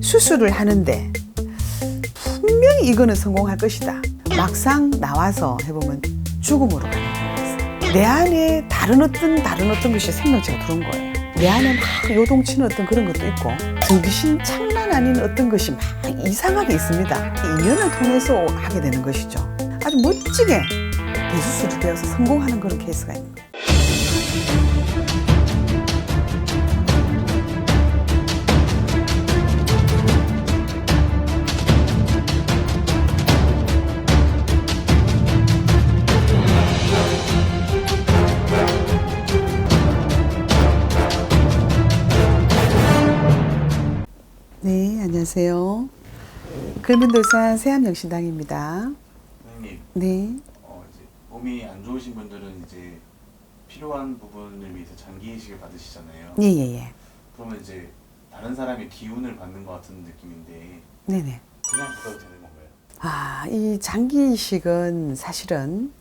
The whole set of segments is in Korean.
수술을 하는데 분명히 이거는 성공할 것이다. 막상 나와서 해보면 죽음으로 가는 경우가 있어요. 내 안에 다른 어떤 것이 생명체가 들어온 거예요. 내 안에 막 요동치는 어떤 그런 것도 있고 정신 장난 아닌 어떤 것이 막 이상하게 있습니다. 인연을 통해서 하게 되는 것이죠. 아주 멋지게 대수술이 되어서 성공하는 그런 케이스가 있는 거예요. 네, 안녕하세요. 글문도산 세암영신당입니다. 선생님, 네. 이제 몸이 안 좋으신 분들은 이제 필요한 부분을 위해서 장기 이식을 받으시잖아요. 예. 그러면 이제 다른 사람의 기운을 받는 것 같은 느낌인데 네네. 그냥 받아도 되는 건가요? 이 장기 이식은 사실은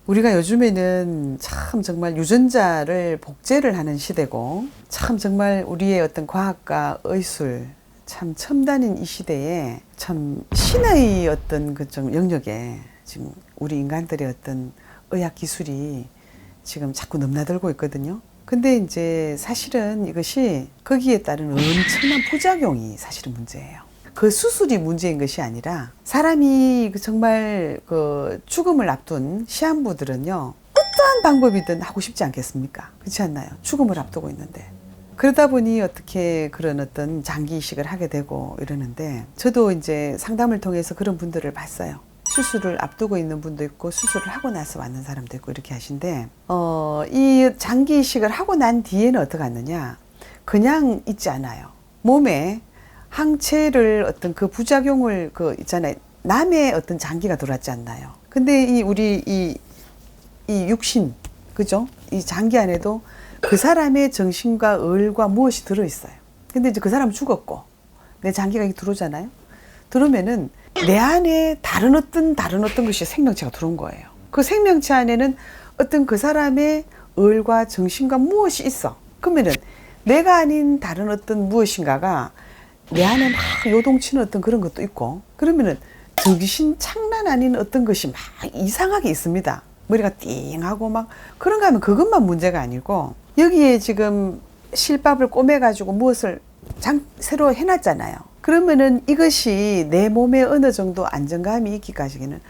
우리가 요즘에는 참 정말 유전자를 복제를 하는 시대고 참 정말 우리의 어떤 과학과 의술 참 첨단인 이 시대에 참 신의 어떤 그 좀 영역에 지금 우리 인간들의 어떤 의학 기술이 지금 자꾸 넘나들고 있거든요. 근데 이제 사실은 이것이 거기에 따른 엄청난 부작용이 사실은 문제예요. 그 수술이 문제인 것이 아니라 사람이 정말 그 죽음을 앞둔 시한부들은요 어떠한 방법이든 하고 싶지 않겠습니까? 그렇지 않나요? 죽음을 앞두고 있는데 그러다 보니 어떻게 그런 어떤 장기 이식을 하게 되고 이러는데 저도 이제 상담을 통해서 그런 분들을 봤어요. 수술을 앞두고 있는 분도 있고 수술을 하고 나서 왔는 사람도 있고 이렇게 하신데 이 장기 이식을 하고 난 뒤에는 어떻게 하느냐 그냥 있지 않아요. 몸에 항체를 어떤 그 부작용을 그 있잖아요. 남의 어떤 장기가 들어왔지 않나요? 근데 이 육신, 그죠? 이 장기 안에도 그 사람의 정신과 의과 무엇이 들어있어요. 근데 이제 그 사람은 죽었고 내 장기가 들어오잖아요. 들어오면은 내 안에 다른 어떤 것이 생명체가 들어온 거예요. 그 생명체 안에는 어떤 그 사람의 의과 정신과 무엇이 있어. 그러면은 내가 아닌 다른 어떤 무엇인가가 내 안에 막 요동치는 어떤 그런 것도 있고 그러면은 정신 장난 아닌 어떤 것이 막 이상하게 있습니다. 머리가 띵하고 막 그런가 하면 그것만 문제가 아니고 여기에 지금 실밥을 꼬매가지고 무엇을 새로 해놨잖아요. 그러면은 이것이 내 몸에 어느 정도 안정감이 있기까지는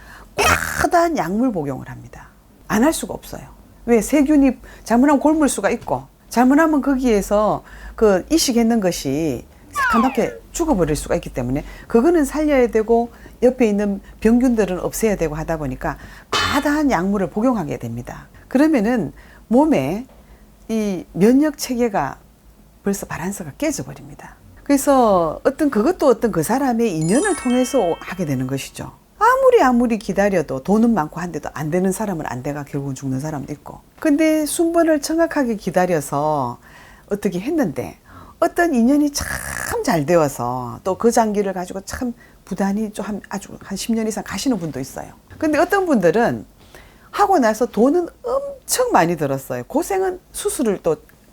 과다한 약물 복용을 합니다. 안 할 수가 없어요. 왜? 세균이 잘못하면 곪을 수가 있고 잘못하면 거기에서 그 이식했는 것이 새까맣게 죽어버릴 수가 있기 때문에 그거는 살려야 되고 옆에 있는 병균들은 없애야 되고 하다 보니까 과다한 약물을 복용하게 됩니다. 그러면은 몸에 이 면역 체계가 벌써 바란스가 깨져버립니다. 그래서 그것도 어떤 그 사람의 인연을 통해서 하게 되는 것이죠. 아무리 기다려도 돈은 많고 한데도 안 되는 사람은 안 돼가 결국은 죽는 사람도 있고. 근데 순번을 정확하게 기다려서 어떻게 했는데 어떤 인연이 참 잘 되어서 또 그 장기를 가지고 참 부단히 좀 아주 한 10년 이상 가시는 분도 있어요. 근데 어떤 분들은 하고 나서 돈은 엄청 많이 들었어요. 고생은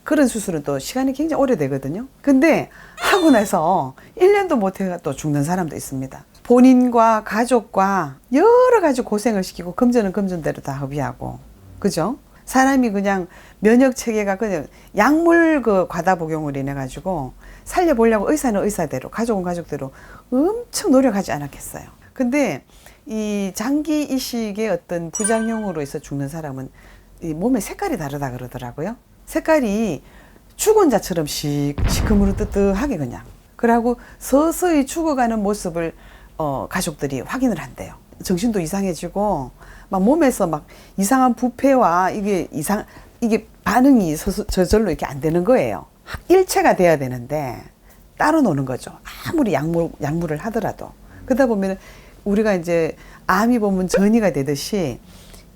그런 수술은 또 시간이 굉장히 오래되거든요. 근데 하고 나서 1년도 못 해가 또 죽는 사람도 있습니다. 본인과 가족과 여러 가지 고생을 시키고 금전은 금전대로 다 허비하고 그죠? 사람이 그냥 면역 체계가 그냥 약물 그 과다 복용을 인해 가지고 살려보려고 의사는 의사대로 가족은 가족대로 엄청 노력하지 않았겠어요. 근데 이 장기 이식의 어떤 부작용으로 해서 죽는 사람은 이 몸의 색깔이 다르다 그러더라고요. 색깔이 죽은 자처럼 시커멓고 뜨뜻하게 그냥 그러고 서서히 죽어가는 모습을 가족들이 확인을 한대요. 정신도 이상해지고 막 몸에서 막 이상한 부패와 이게 반응이 저절로 이렇게 안 되는 거예요. 일체가 돼야 되는데 따로 노는 거죠. 아무리 약물을 하더라도. 그러다 보면 우리가 이제 암이 보면 전이가 되듯이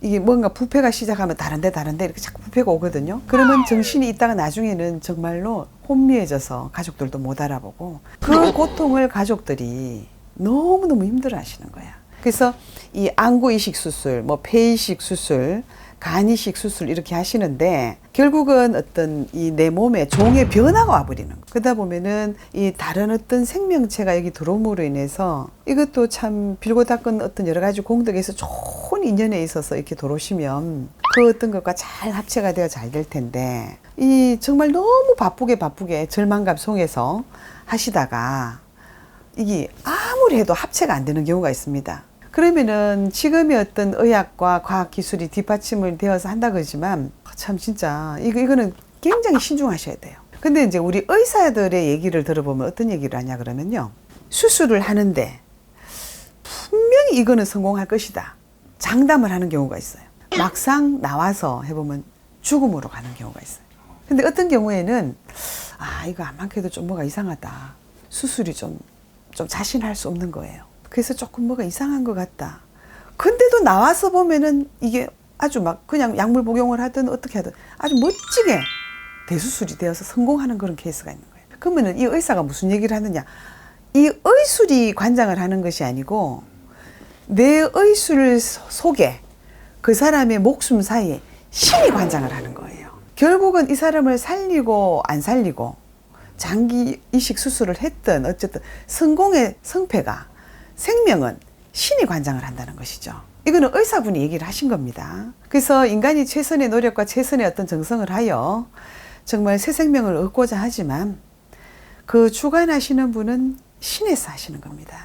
이게 뭔가 부패가 시작하면 다른데 이렇게 자꾸 부패가 오거든요. 그러면 정신이 있다가 나중에는 정말로 혼미해져서 가족들도 못 알아보고 그 고통을 가족들이 너무너무 힘들어 하시는 거야. 그래서 이 안구 이식 수술, 폐 이식 수술 간이식 수술 이렇게 하시는데 결국은 어떤 이 내 몸에 종의 변화가 와버리는 거. 그러다 보면은 이 다른 어떤 생명체가 여기 들어옴으로 인해서 이것도 참 빌고 닦은 어떤 여러 가지 공덕에서 좋은 인연에 있어서 이렇게 들어오시면 그 어떤 것과 잘 합체가 되어 잘 될 텐데 이 정말 너무 바쁘게 절망감 속에서 하시다가 이게 아무리 해도 합체가 안 되는 경우가 있습니다. 그러면은 지금의 어떤 의학과 과학기술이 뒷받침을 되어서 한다 그러지만 참 진짜 이거는 굉장히 신중하셔야 돼요. 근데 이제 우리 의사들의 얘기를 들어보면 어떤 얘기를 하냐 그러면요. 수술을 하는데 분명히 이거는 성공할 것이다. 장담을 하는 경우가 있어요. 막상 나와서 해보면 죽음으로 가는 경우가 있어요. 근데 어떤 경우에는 이거 안만 해도 좀 뭐가 이상하다. 수술이 좀 자신할 수 없는 거예요. 그래서 조금 뭐가 이상한 것 같다. 근데도 나와서 보면은 이게 아주 막 그냥 약물 복용을 하든 어떻게 하든 아주 멋지게 대수술이 되어서 성공하는 그런 케이스가 있는 거예요. 그러면은 이 의사가 무슨 얘기를 하느냐. 이 의술이 관장을 하는 것이 아니고 내 의술 속에 그 사람의 목숨 사이에 신이 관장을 하는 거예요. 결국은 이 사람을 살리고 안 살리고 장기 이식 수술을 했든 어쨌든 성공의 성패가 생명은 신이 관장을 한다는 것이죠. 이거는 의사분이 얘기를 하신 겁니다. 그래서 인간이 최선의 노력과 최선의 어떤 정성을 하여 정말 새 생명을 얻고자 하지만 그 주관하시는 분은 신에서 하시는 겁니다.